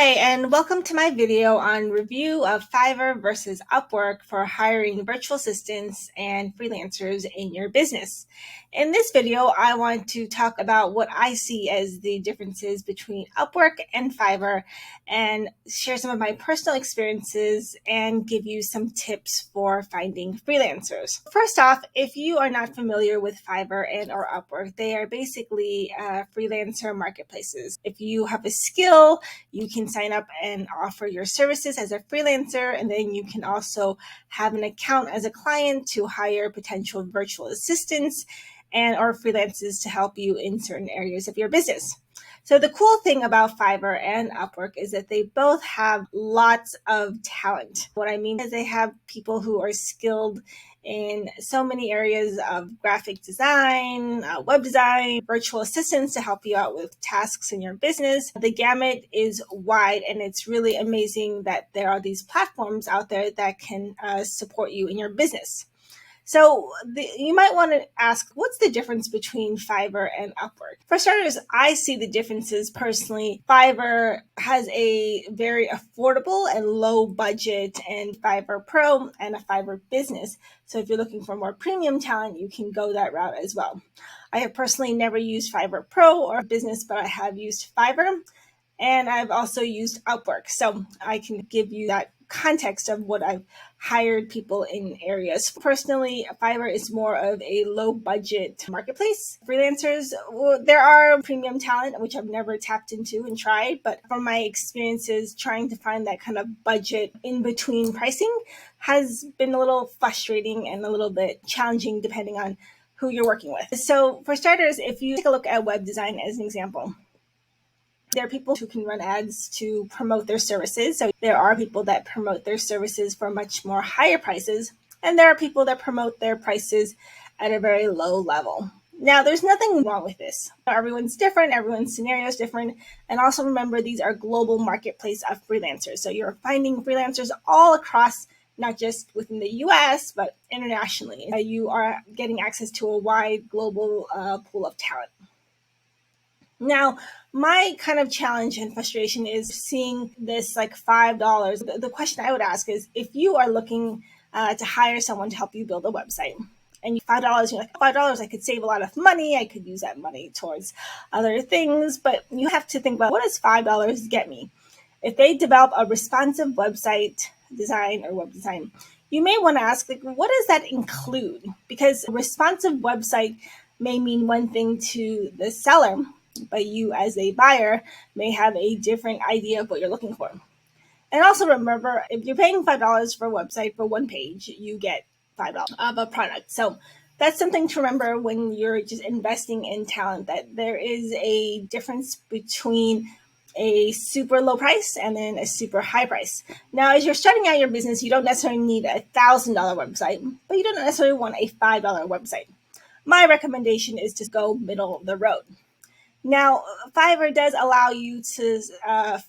Hi, and welcome to my video on review of Fiverr versus Upwork for hiring virtual assistants and freelancers in your business. In this video, I want to talk about what I see as the differences between Upwork and Fiverr and share some of my personal experiences and give you some tips for finding freelancers. First off, if you are not familiar with Fiverr and or Upwork, they are basically freelancer marketplaces. If you have a skill, you can sign up and offer your services as a freelancer, and then you can also have an account as a client to hire potential virtual assistants and or freelancers to help you in certain areas of your business. So the cool thing about Fiverr and Upwork is that they both have lots of talent. What I mean is they have people who are skilled in so many areas of graphic design, web design, virtual assistants to help you out with tasks in your business. The gamut is wide, and it's really amazing that there are these platforms out there that can support you in your business. So you might want to ask, what's the difference between Fiverr and Upwork? For starters, I see the differences personally. Fiverr has a very affordable and low budget, and Fiverr Pro and a Fiverr Business. So if you're looking for more premium talent, you can go that route as well. I have personally never used Fiverr Pro or Business, but I have used Fiverr. And I've also used Upwork. So I can give you that context of what I've hired people in areas. Personally, Fiverr is more of a low budget marketplace. Freelancers, there are premium talent, which I've never tapped into and tried, but from my experiences trying to find that kind of budget in between pricing has been a little frustrating and a little bit challenging depending on who you're working with. So for starters, if you take a look at web design as an example, there are people who can run ads to promote their services. So there are people that promote their services for much more higher prices. And there are people that promote their prices at a very low level. Now, there's nothing wrong with this. Everyone's different. Everyone's scenario is different. And also remember, these are global marketplace of freelancers. So you're finding freelancers all across, not just within the US, but internationally. You are getting access to a wide global pool of talent. Now, my kind of challenge and frustration is seeing this like $5. The question I would ask is, if you are looking to hire someone to help you build a website, and $5, you're like, $5, I could save a lot of money. I could use that money towards other things. But you have to think about, what does $5 get me? If they develop a responsive website design or web design, you may want to ask, like, what does that include? Because a responsive website may mean one thing to the seller, but you as a buyer may have a different idea of what you're looking for. And also remember, if you're paying $5 for a website for one page, you get $5 of a product. So that's something to remember when you're just investing in talent, that there is a difference between a super low price and then a super high price. Now, as you're starting out your business, you don't necessarily need a $1,000 website, but you don't necessarily want a $5 website. My recommendation is to go middle of the road. Now, Fiverr does allow you to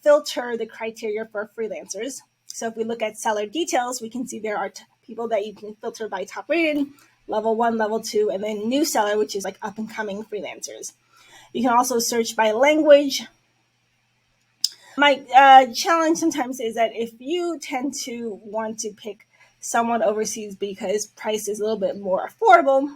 filter the criteria for freelancers. So if we look at seller details, we can see there are people that you can filter by top rated, level 1, level 2, and then new seller, which is like up and coming freelancers. You can also search by language. My challenge sometimes is that if you tend to want to pick someone overseas because price is a little bit more affordable,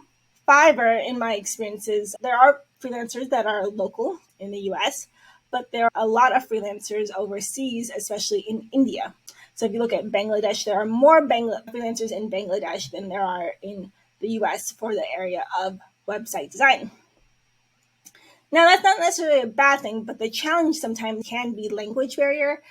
Fiverr, in my experiences, there are freelancers that are local in the US, but there are a lot of freelancers overseas, especially in India. So if you look at Bangladesh, there are more freelancers in Bangladesh than there are in the US for the area of website design. Now, that's not necessarily a bad thing, but the challenge sometimes can be language barrier,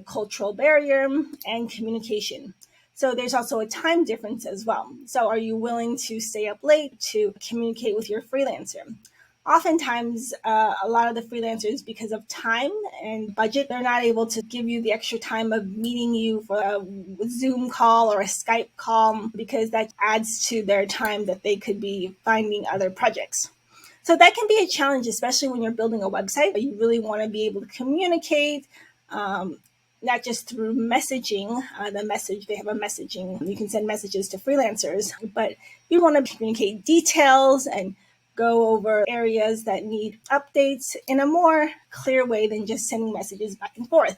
cultural barrier, and communication. So there's also a time difference as well. So are you willing to stay up late to communicate with your freelancer? Oftentimes, a lot of the freelancers, because of time and budget, they're not able to give you the extra time of meeting you for a Zoom call or a Skype call, because that adds to their time that they could be finding other projects. So that can be a challenge, especially when you're building a website, but you really want to be able to communicate, not just through messaging, they have a messaging, you can send messages to freelancers, but you want to communicate details and go over areas that need updates in a more clear way than just sending messages back and forth.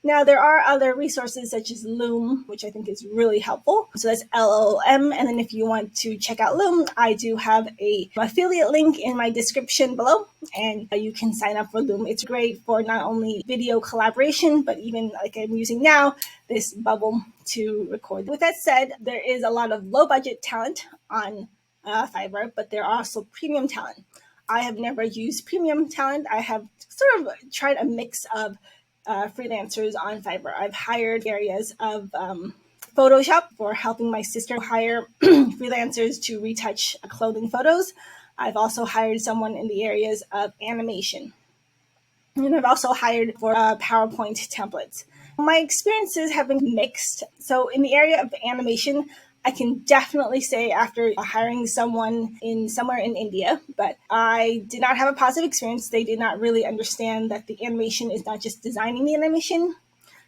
Now, there are other resources such as Loom, which I think is really helpful. So that's LOM. And then if you want to check out Loom, I do have a affiliate link in my description below, and you can sign up for Loom. It's great for not only video collaboration, but even like I'm using now, this bubble to record. With that said, there is a lot of low budget talent on Fiverr, but there are also premium talent. I have never used premium talent. I have sort of tried a mix of freelancers on Fiverr. I've hired areas of Photoshop for helping my sister hire freelancers to retouch clothing photos. I've also hired someone in the areas of animation. And I've also hired for PowerPoint templates. My experiences have been mixed. So in the area of animation, I can definitely say after hiring someone in somewhere in India, but I did not have a positive experience. They did not really understand that the animation is not just designing the animation.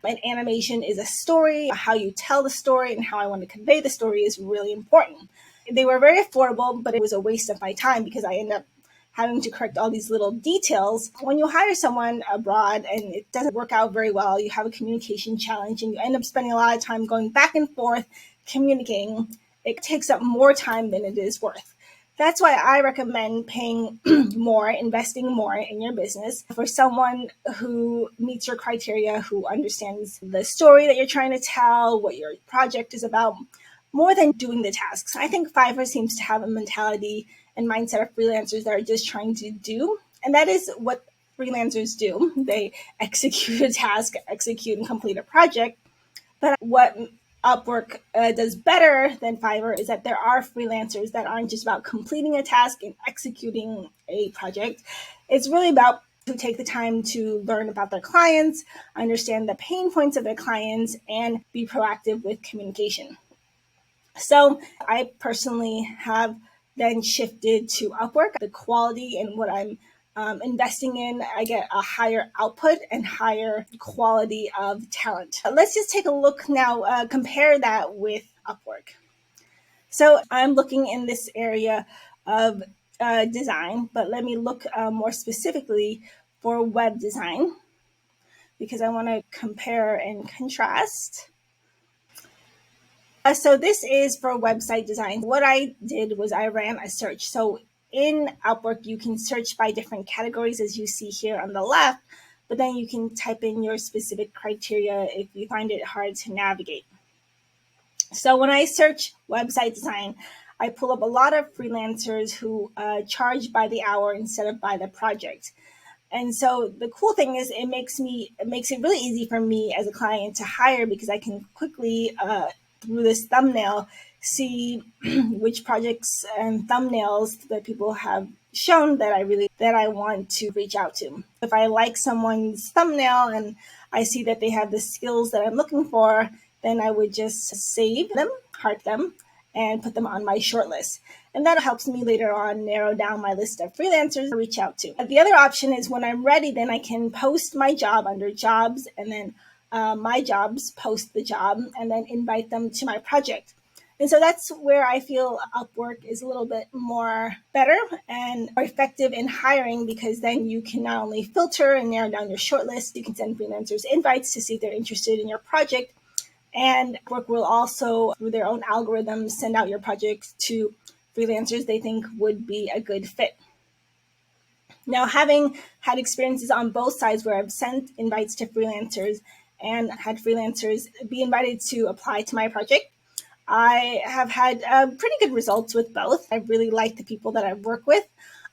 An animation is a story. How you tell the story and how I want to convey the story is really important. They were very affordable, but it was a waste of my time because I ended up having to correct all these little details. When you hire someone abroad and it doesn't work out very well, you have a communication challenge and you end up spending a lot of time going back and forth communicating. It takes up more time than it is worth. That's why I recommend paying more, investing more in your business for someone who meets your criteria, who understands the story that you're trying to tell, what your project is about, more than doing the tasks. I think Fiverr seems to have a mentality and mindset of freelancers that are just trying to do, and that is what freelancers do. They execute a task, execute and complete a project. But what Upwork does better than Fiverr is that there are freelancers that aren't just about completing a task and executing a project. It's really about to take the time to learn about their clients, understand the pain points of their clients, and be proactive with communication. So I personally have then shifted to Upwork. The quality and what I'm investing in, I get a higher output and higher quality of talent. Let's just take a look now, compare that with Upwork. So I'm looking in this area of design, but let me look more specifically for web design because I want to compare and contrast. So this is for website design. What I did was I ran a search. So in Upwork, you can search by different categories as you see here on the left, but then you can type in your specific criteria if you find it hard to navigate. So when I search website design, I pull up a lot of freelancers who charge by the hour instead of by the project. And so the cool thing is it makes it really easy for me as a client to hire because I can quickly through this thumbnail see which projects and thumbnails that people have shown that I want to reach out to. If I like someone's thumbnail and I see that they have the skills that I'm looking for, then I would just save them, heart them, and put them on my shortlist. And that helps me later on narrow down my list of freelancers to reach out to. The other option is when I'm ready, then I can post my job under jobs and then my jobs, post the job, and then invite them to my project. And so that's where I feel Upwork is a little bit more better and more effective in hiring because then you can not only filter and narrow down your shortlist, you can send freelancers invites to see if they're interested in your project. And Upwork will also, through their own algorithms, send out your project to freelancers they think would be a good fit. Now, having had experiences on both sides where I've sent invites to freelancers and had freelancers be invited to apply to my project, I have had pretty good results with both. I really like the people that I work with.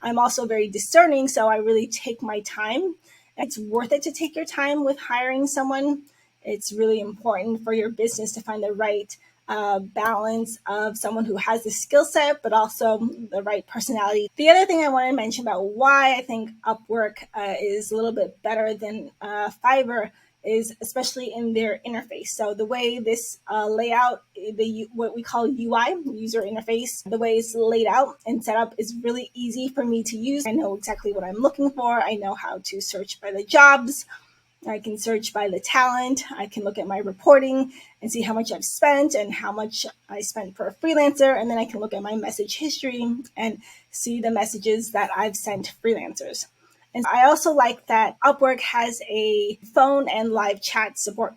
I'm also very discerning, so I really take my time. It's worth it to take your time with hiring someone. It's really important for your business to find the right balance of someone who has the skill set, but also the right personality. The other thing I want to mention about why I think Upwork is a little bit better than Fiverr is especially in their interface. So the way this layout, what we call UI, user interface, the way it's laid out and set up is really easy for me to use. I know exactly what I'm looking for. I know how to search by the jobs. I can search by the talent. I can look at my reporting and see how much I've spent and how much I spent for a freelancer. And then I can look at my message history and see the messages that I've sent freelancers. And I also like that Upwork has a phone and live chat support.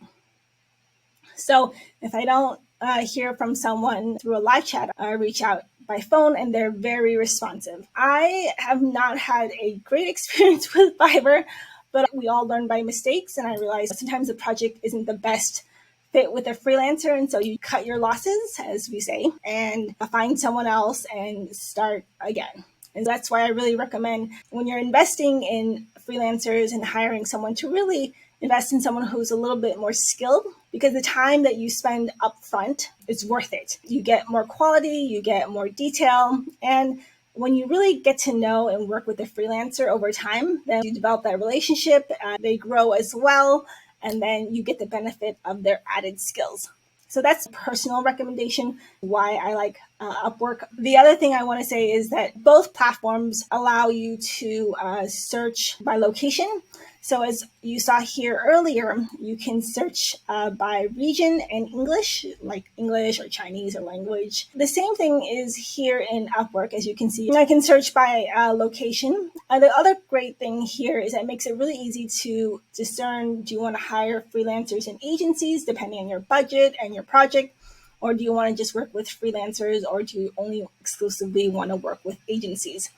So if I don't hear from someone through a live chat, I reach out by phone and they're very responsive. I have not had a great experience with Fiverr, but we all learn by mistakes. And I realize sometimes the project isn't the best fit with a freelancer. And so you cut your losses, as we say, and find someone else and start again. And that's why I really recommend when you're investing in freelancers and hiring someone to really invest in someone who's a little bit more skilled, because the time that you spend upfront is worth it. You get more quality, you get more detail, and when you really get to know and work with a freelancer over time, then you develop that relationship, they grow as well, and then you get the benefit of their added skills. So that's a personal recommendation why I like Upwork. The other thing I want to say is that both platforms allow you to search by location. So as you saw here earlier, you can search by region and English, like English or Chinese or language. The same thing is here in Upwork, as you can see. I can search by location. The other great thing here is that it makes it really easy to discern, do you want to hire freelancers and agencies depending on your budget and your project? Or do you want to just work with freelancers, or do you only exclusively want to work with agencies?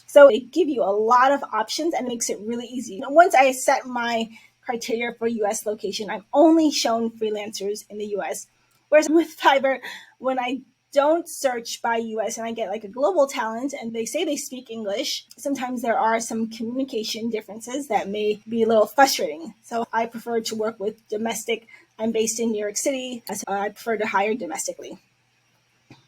So they give you a lot of options and makes it really easy. Once I set my criteria for US location, I'm only shown freelancers in the US. Whereas with Fiverr, when I don't search by US and I get like a global talent and they say they speak English, sometimes there are some communication differences that may be a little frustrating. So I prefer to work with domestic. I'm based in New York City, so I prefer to hire domestically.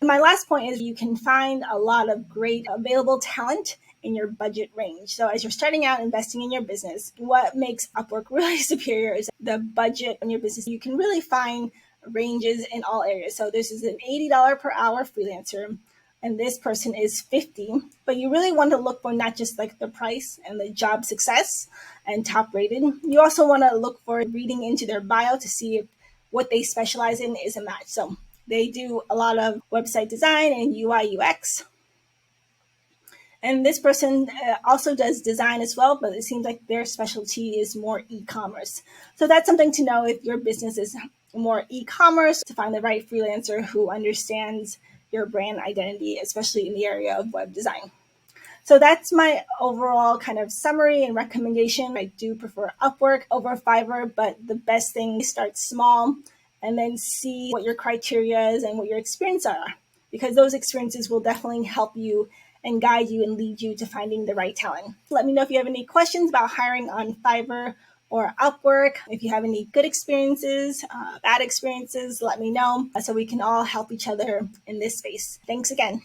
My last point is you can find a lot of great available talent in your budget range. So as you're starting out investing in your business, what makes Upwork really superior is the budget in your business. You can really find ranges in all areas. So this is an $80 per hour freelancer, and this person is 50, but you really want to look for not just like the price and the job success and top rated. You also want to look for reading into their bio to see if what they specialize in is a match. So they do a lot of website design and UI UX. And this person also does design as well, but it seems like their specialty is more e-commerce. So that's something to know if your business is more e-commerce, to find the right freelancer who understands your brand identity, especially in the area of web design. So that's my overall kind of summary and recommendation. I do prefer Upwork over Fiverr, but the best thing is start small and then see what your criteria is and what your experience are, because those experiences will definitely help you and guide you and lead you to finding the right talent. Let me know if you have any questions about hiring on Fiverr or Upwork. If you have any good experiences, bad experiences, let me know so we can all help each other in this space. Thanks again.